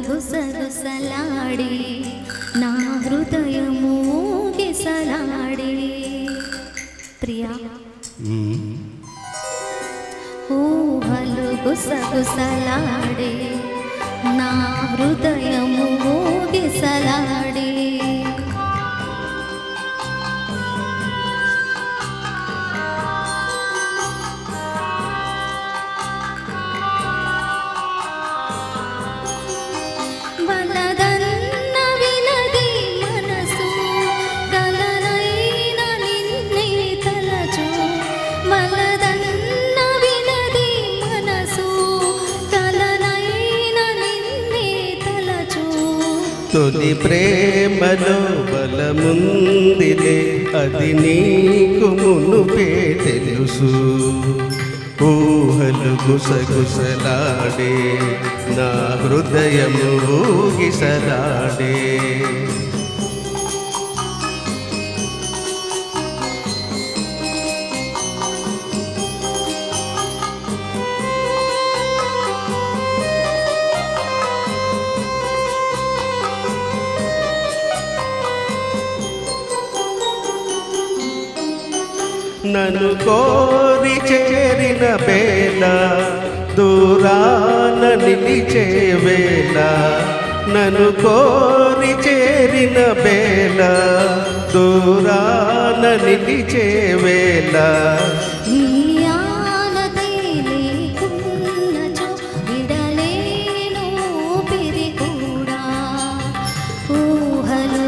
గుసగుసలాడి నా హృదయము గిసలాడి ప్రియా ఊహలు గుసగుసలాడి నా హృదయము గిసలాడి తొలి ప్రేమలో బలముందిలే అది నీకు మునుపే తెలుసు ఊహలు గుసగుసలాడే నా హృదయము ఊగిసలాడే నన్ను కోరి చేరిన వేళ దూరాన నిలిచే వేళ నన్ను కోరి చేరిన వేళ దూరాన నిలిచే వేళ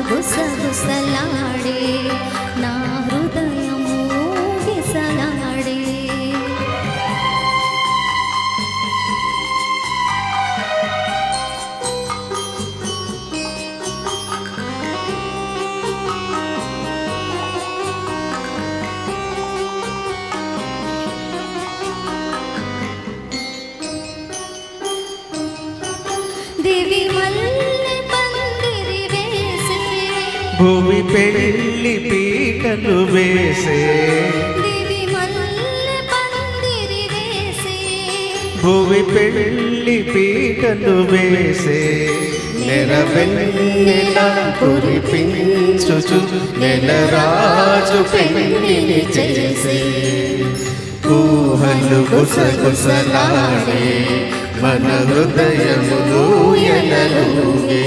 గుసగుసలాడే నా హృదయము గిసలాడే దేవి భూమి పెళ్ళి పీటలు వేసే భూమి పెళ్ళి పీటలు వేసే నెరవెన్నెల కురిపించుచు నెలరాజు పెళ్ళిని చేసే ఊహలు గుసగుసలాడే మన హృదయములు ఎనలుగే